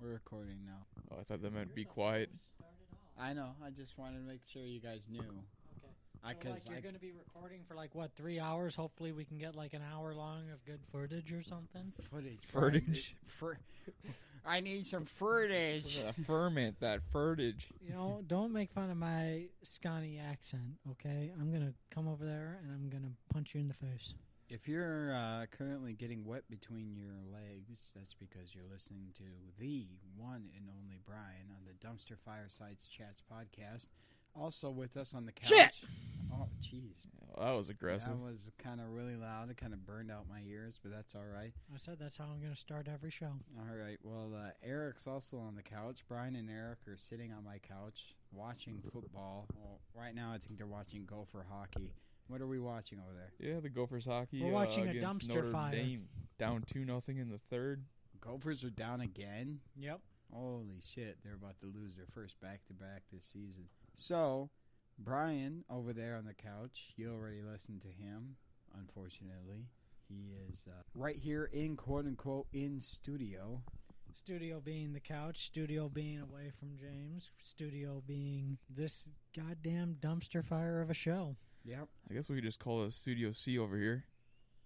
We're recording now. Oh, I thought that meant be quiet. I know. I just wanted to make sure you guys knew. Okay. So, you're going to be recording for 3 hours. Hopefully we can get an hour long of good footage or something. Footage? I need some footage. Ferment, that footage. Don't make fun of my Scotty accent, okay? I'm going to come over there and I'm going to punch you in the face. If you're currently getting wet between your legs, that's because you're listening to the one and only Brian on the Dumpster Firesides Chats podcast. Also with us on the couch. Shit! Oh, jeez. Oh, that was aggressive. That was kind of really loud. It kind of burned out my ears, but that's all right. I said that's how I'm going to start every show. All right. Well, Erik's also on the couch. Brian and Erik are sitting on my couch watching football. Well, right now I think they're watching Gopher hockey. What are we watching over there? Yeah, the Gophers hockey. We're watching a against dumpster Notre fire. Dame, down 2-0 in the third. Gophers are down again? Yep. Holy shit. They're about to lose their first back-to-back this season. So, Brian over there on the couch, you already listened to him, unfortunately. He is right here in, quote-unquote, in studio. Studio being the couch, studio being away from James, studio being this goddamn dumpster fire of a show. Yep. I guess we could just call it Studio C over here.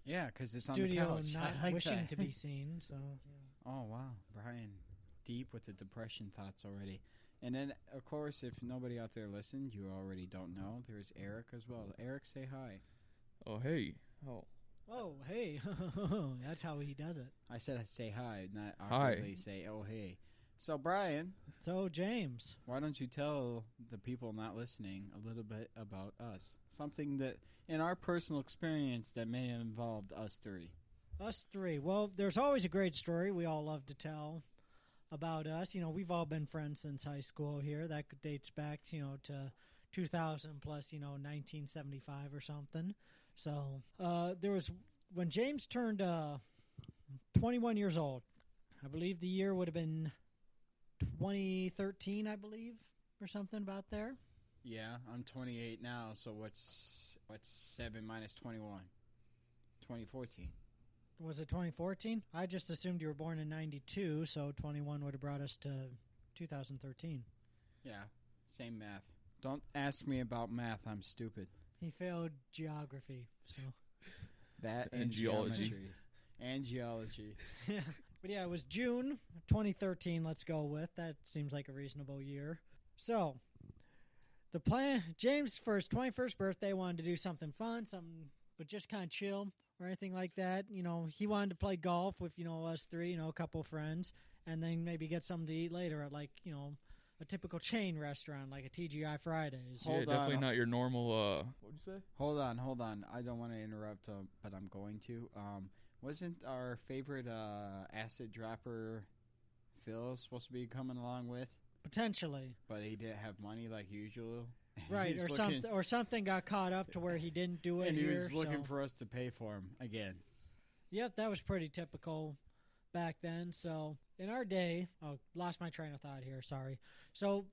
Yeah, because it's studio on the couch. Not I like wishing that. to be seen, so... Yeah. Oh, wow. Brian, deep with the depression thoughts already. And then, of course, if nobody out there listened, you already don't know, there's Erik as well. Erik, say hi. Oh, hey. Oh. Oh, hey. That's how he does it. I said say hi, not awkwardly say, oh, hey. So, Brian. So, James. Why don't you tell the people not listening a little bit about us? Something that, in our personal experience, that may have involved us three. Us three. Well, there's always a great story we all love to tell about us. We've all been friends since high school here. That dates back, to 2000 plus, 1975 or something. So there was, when James turned 21 years old, I believe the year would have been 2013, I believe, or something about there. Yeah, I'm 28 now, so what's 7 minus 21? 2014. Was it 2014? I just assumed you were born in 92, so 21 would have brought us to 2013. Yeah, same math. Don't ask me about math, I'm stupid. He failed geography, so... That and geology. And geology. But yeah, it was June 2013, let's go with. That seems like a reasonable year. So, the plan, James' for his 21st birthday wanted to do something fun, but just kind of chill or anything like that. He wanted to play golf with, us three, a couple friends, and then maybe get something to eat later at, a typical chain restaurant, like a TGI Fridays. Yeah, definitely not your normal, what'd you say? Hold on. I don't want to interrupt, but I'm going to. Wasn't our favorite acid dropper Phil supposed to be coming along with? Potentially. But he didn't have money like usual. Right, or something got caught up to where he didn't do it. And he here, was looking for us to pay for him again. Yep, that was pretty typical back then. So in our day, lost my train of thought here, sorry. So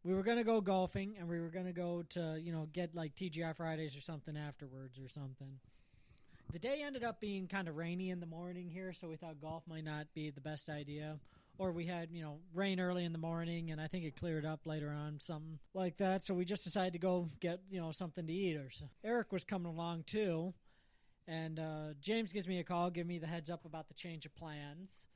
we were going to go golfing, and we were going to go to, get like TGI Fridays or something afterwards or something. The day ended up being kind of rainy in the morning here, so we thought golf might not be the best idea. Or we had, rain early in the morning, and I think it cleared up later on, something like that. So we just decided to go get, something to eat. Erik was coming along, too. And James gives me a call, give me the heads up about the change of plans.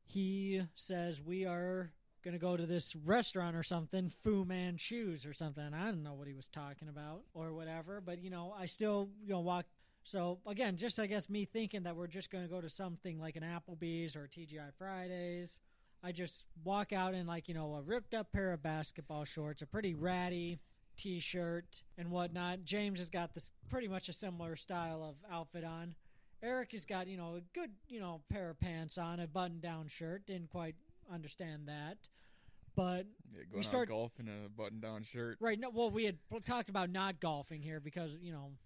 He says we are going to go to this restaurant or something, Fu Manchu's or something. I don't know what he was talking about or whatever, but, I still, walk. So, again, just, I guess, me thinking that we're just going to go to something like an Applebee's or TGI Fridays. I just walk out in, a ripped-up pair of basketball shorts, a pretty ratty T-shirt and whatnot. James has got this pretty much a similar style of outfit on. Erik has got, a good, pair of pants on, a button-down shirt. Didn't quite understand that. But we start golf in a button-down shirt. Right. No, well, we had talked about not golfing here because,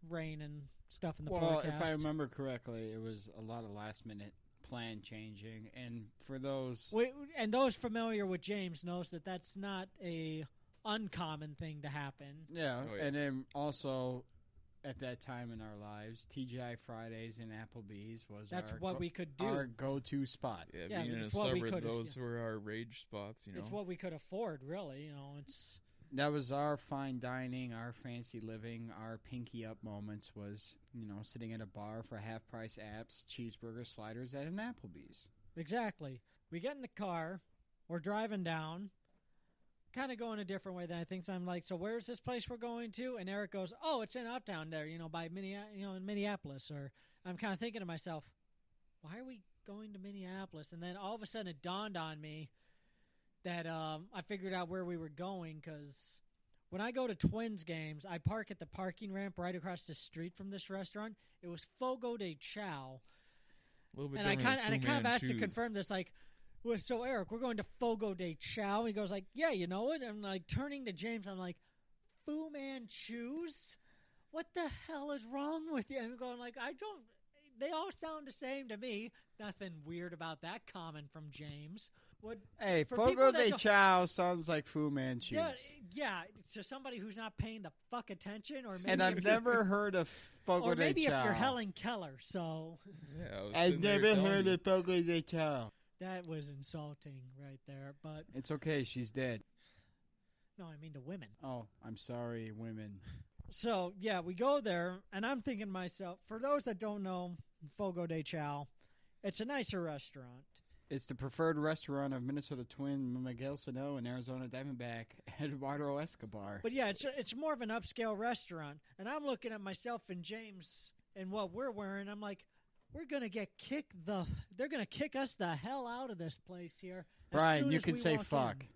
rain and stuff in the podcast. Well, if I remember correctly, it was a lot of last-minute plan changing. And for those... And those familiar with James knows that that's not a uncommon thing to happen. Yeah, and then also at that time in our lives. TGI Fridays and Applebee's was That's what we could do. our go-to spot. Yeah, being in a it's what we suburb, could've- those were our rage spots, you know. It's what we could afford, really. You know, it's That was our fine dining, our fancy living, our pinky up moments was, sitting at a bar for half-price apps, cheeseburger sliders at an Applebee's. exactly. We get in the car, we're driving down, kind of going a different way than I think. So I'm like, so where's this place we're going to? And Eric goes, oh, it's in Uptown there, by in Minneapolis. Or I'm kind of thinking to myself, why are we going to Minneapolis? And then all of a sudden it dawned on me that I figured out where we were going, because when I go to Twins games, I park at the parking ramp right across the street from this restaurant. It was Fogo de Chao. A little bit And I different than kind of Fu asked to Manchus. confirm this, like, well, so Eric, we're going to Fogo de Chao. He goes like, yeah, you know it. I'm like turning to James. I'm like, Fu Manchus? What the hell is wrong with you? And I'm going like, they all sound the same to me. Nothing weird about that comment from James. Hey, For Fogo people that de don't- Chao sounds like Fu Manchus. Yeah, to somebody who's not paying the fuck attention, or maybe And I've if never heard of Fogo or de maybe Chao. if you're Helen Keller. So Yeah, I was I've sitting there never telling heard you. of Fogo de Chao. that was insulting right there. But It's okay, she's dead. no, I mean to women. Oh, I'm sorry, women. So, yeah, we go there, and I'm thinking to myself, for those that don't know Fogo de Chao, it's a nicer restaurant. It's the preferred restaurant of Minnesota Twin Miguel Sano and Arizona Diamondback Eduardo Escobar. But, yeah, it's more of an upscale restaurant, and I'm looking at myself and James and what we're wearing. I'm like, they're going to kick us the hell out of this place here. as Brian, soon you as can we say walk fuck. in.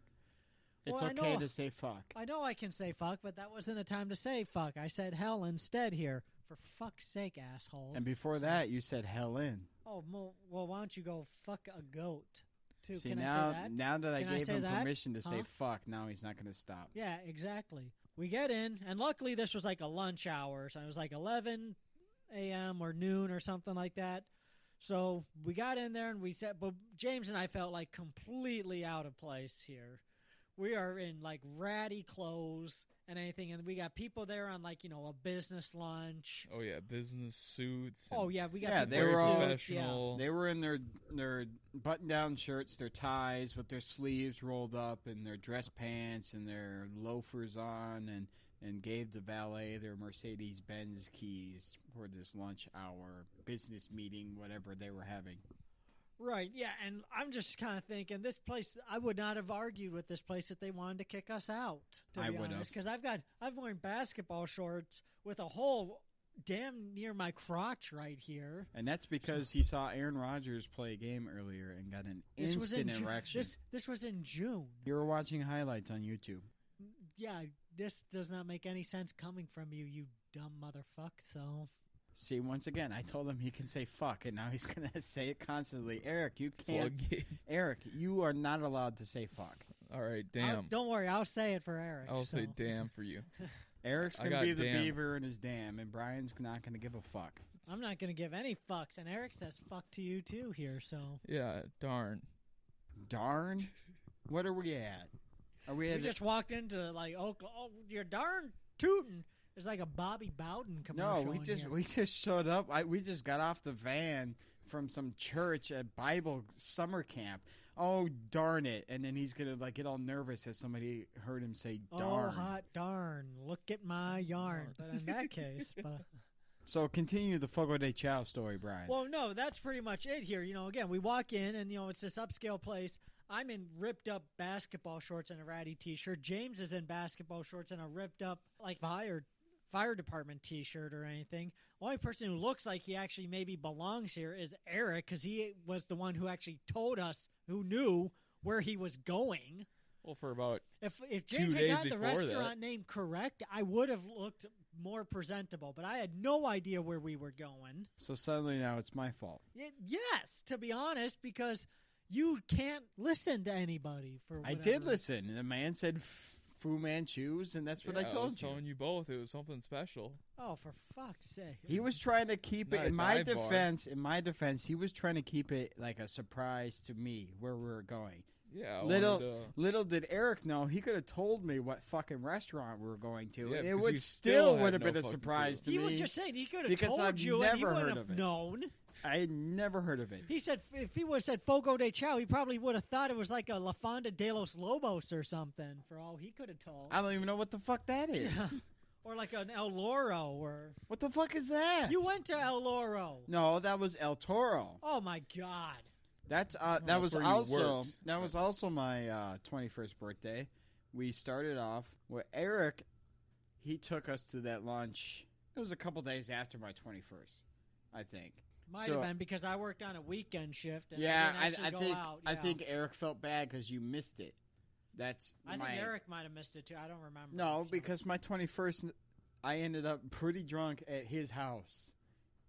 It's Well, I okay know- to say fuck. I know I can say fuck, but that wasn't a time to say fuck. I said hell instead here. For fuck's sake, asshole. And before that, you said Helen. Oh, well, why don't you go fuck a goat, too? See, Can now, I say that? now that I Can I gave say him that? permission to say Huh? fuck, now he's not going to stop. Yeah, exactly. We get in, and luckily this was like a lunch hour. So it was like 11 a.m. or noon or something like that. So we got in there, and we said, but James and I felt like completely out of place here. We are in like ratty clothes and anything, and we got people there on like, a business lunch. Oh yeah, business suits. and Oh, yeah, we got Yeah, people they in were all- suits, yeah. professional. They were in their button-down shirts, their ties with their sleeves rolled up, and their dress pants and their loafers on, and gave the valet their Mercedes-Benz keys for this lunch hour business meeting, whatever they were having. Right, yeah, and I'm just kind of thinking this place. I would not have argued with this place if they wanted to kick us out. To I be would have. honest, because I'm wearing basketball shorts with a hole damn near my crotch right here. And that's because he saw Aaron Rodgers play a game earlier and got an This was in instant Ju- erection. This was in June. You were watching highlights on YouTube. Yeah, this does not make any sense coming from you, you dumb motherfucker. So See, once again, I told him he can say fuck, and now he's going to say it constantly. Eric, you can't. Floodgate. Eric, you are not allowed to say fuck. All right, damn. don't worry, I'll say it for Eric. I'll so. say damn for you. Eric's I going to got be the damn. beaver in his dam, and Brian's not going to give a fuck. I'm not going to give any fucks, and Eric says fuck to you too here. So Yeah, darn. Darn? What are we at? Are we we at just walked into like, oh, you're darn tootin'. It's like a Bobby Bowden commercial. No, in here. we just showed up. We just got off the van from some church at Bible summer camp. Oh, darn it. And then he's going to get all nervous as somebody heard him say darn. Oh, hot darn! Look at my yarn. But in that case, So continue the Fogo de Chao story, Brian. well, no, that's pretty much it here. Again, we walk in and it's this upscale place. I'm in ripped up basketball shorts and a ratty t-shirt. James is in basketball shorts and a ripped up fire department t-shirt or anything. Only person who looks like he actually maybe belongs here is Eric, because he was the one who actually told us, who knew where he was going. Well, for about If 2 James had days gotten the before that. restaurant name correct, I would have looked more presentable. But I had no idea where we were going. So suddenly now it's my fault. Yes, to be honest, because you can't listen to anybody for I whatever. did listen. The man said Fu Manchus, and that's what I was told you. telling you both. It was something special. Oh, for fuck's sake. He was trying to keep it Not a in my dive bar. defense. In my defense, he was trying to keep it like a surprise to me where we were going. Yeah. Little did Eric know, he could have told me what fucking restaurant we were going to, Yeah, and it because would you still still would had have no been a fucking surprise to He me. would just say he could have because told I've you, and he never wouldn't heard have of it. known. I had never heard of it. He said if he would have said Fogo de Chao, he probably would have thought it was like a La Fonda de los Lobos or something. For all he could have told, I don't even know what the fuck that is. Yeah. Or like an El Loro, or What the fuck is that? you went to El Loro. No, that was El Toro. Oh my God! That's that that's was where you also worked. that was also my 21st birthday. We started off with Eric. He took us to that lunch. It was a couple days after my 21st, I think. Might So- have been because I worked on a weekend shift. And Yeah, I didn't actually go think out. I Yeah. think Eric felt bad because you missed it. That's I my think Eric might have missed it too. I don't remember. no So- because my 21st, I ended up pretty drunk at his house.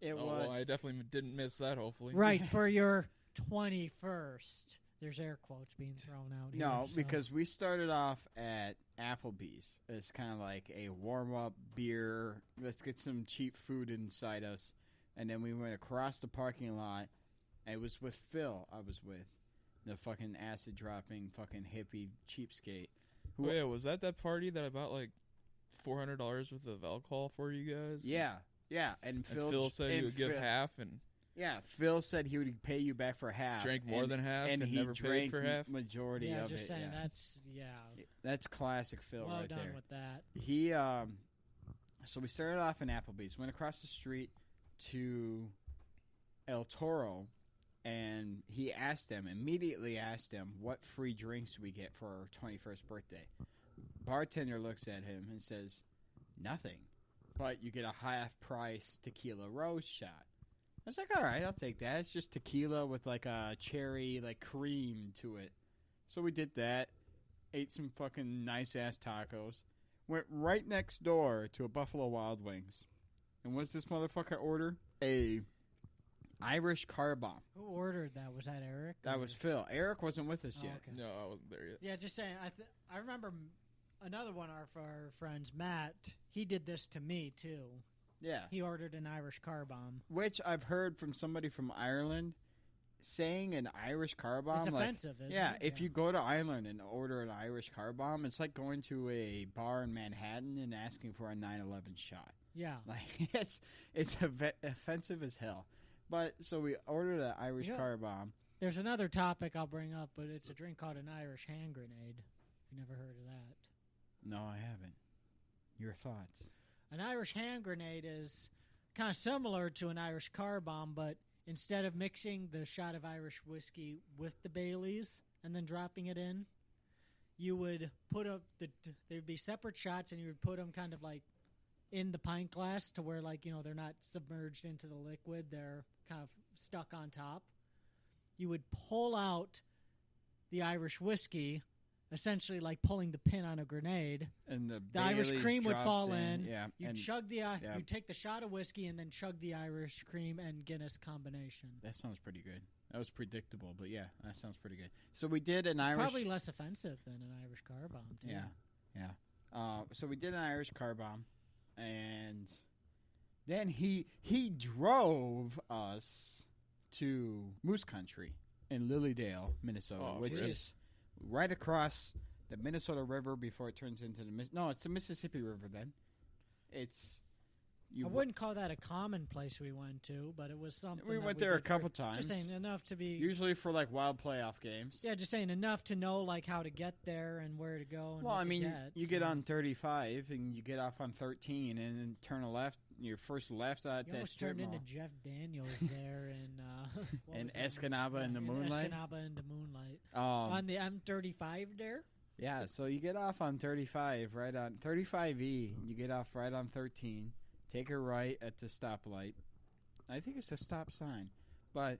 It Oh, was well, I definitely didn't miss that. Hopefully. right for your 21st. There's air quotes being thrown out here. No, so. because we started off at Applebee's. It's kind of like a warm-up beer. Let's get some cheap food inside us. And then we went across the parking lot. It was with Phil I was with. The fucking acid-dropping fucking hippie cheapskate. Oh, yeah, was that party that I bought like $400 worth of alcohol for you guys? Yeah. And And Phil, Phil said he would give Phil- half and Yeah, Phil said he would pay you back for half. drank more than half and he never drank paid for half. majority yeah, of just it. saying yeah. That's classic Phil well right done there. with that. He so we started off in Applebee's, went across the street to El Toro, and he immediately asked them what free drinks we get for our 21st birthday. Bartender looks at him and says, "Nothing, but you get a half price tequila rose shot." I was like, "All right, I'll take that. It's just tequila with like a cherry like cream to it." So we did that, ate some fucking nice ass tacos. Went right next door to a Buffalo Wild Wings. And what's this motherfucker order? A Irish car bomb. Who ordered that? Was that Eric? That or- was Phil. Eric wasn't with us Oh, yet. okay. No, I wasn't there yet. Yeah, just saying. I remember another one of our friends, Matt. He did this to me too. Yeah. He ordered an Irish car bomb. Which I've heard from somebody from Ireland saying an Irish car bomb. It's like, offensive, isn't yeah, it? if you go to Ireland and order an Irish car bomb, it's like going to a bar in Manhattan and asking for a 9/11 shot. Yeah. Like it's offensive as hell. But so we ordered an Irish Yeah. car bomb. There's another topic I'll bring up, but it's a drink called an Irish hand grenade. If you never heard of that. No, I haven't. Your thoughts? An Irish hand grenade is kind of similar to an Irish car bomb, but instead of mixing the shot of Irish whiskey with the Baileys and then dropping it in, you would put up there'd be separate shots, and you would put them kind of like in the pint glass to where, like, you know, they're not submerged into the liquid, they're kind of stuck on top. You would pull out the Irish whiskey, essentially like pulling the pin on a grenade. And the Irish Baileys cream would drops fall in. Yeah, You and chug the yeah. you take the shot of whiskey and then chug the Irish cream and Guinness combination. that sounds pretty good. That was predictable, but yeah, that sounds pretty good. So we did an It's Irish. probably less offensive than an Irish car bomb, too. Yeah. So we did an Irish car bomb, and then he drove us to Moose Country in Lilydale, Minnesota, Oh, which really? is right across the Minnesota River before it turns into it's the Mississippi River. Then it's I wouldn't call that a common place we went to, but it was something. We that went there a did couple for, times. Just saying enough to be. usually for like wild playoff games. Yeah, just saying enough to know like how to get there and where to go. And Well, what I to mean, get, you so. get on 35 and you get off on 13 and then turn a left. Your first left at You that almost strip turned mall. into Jeff Daniels there in In Escanaba in the moonlight. Escanaba in the moonlight Um, on the M35 there. yeah, so you get off on 35, right on 35E. You get off right on 13. Take a right at the stoplight. I think it's a stop sign. But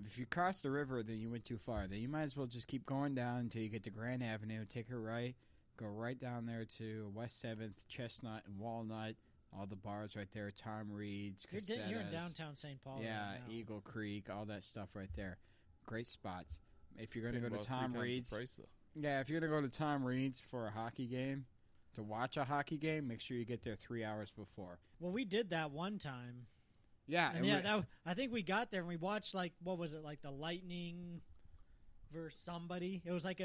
if you cross the river, then you went too far. Then you might as well just keep going down until you get to Grand Avenue. Take a right. Go right down there to West 7th, Chestnut, and Walnut. All the bars right there. Tom Reed's, You're in Casetas. downtown St. Paul. Yeah, right now. Eagle Creek, all that stuff right there. Great spots. If you're going to Paying go to about 3 Tom times the Reed's, price, though. yeah, if you're going to go to Tom Reed's for a hockey game, to watch a hockey game, make sure you get there 3 hours before. Well, we did that one time. Yeah, And yeah, I think we got there and we watched, like, what was it, like the Lightning versus somebody. It was like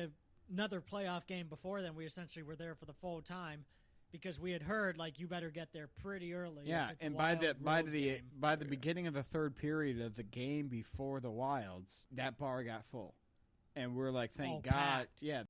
another playoff game before then. We essentially were there for the full time because we had heard like you better get there pretty early. Yeah, if it's a and Wild by road the game. by the beginning of the third period of the game before the Wilds, that bar got full, and we're like, thank Oh, God, packed. yeah,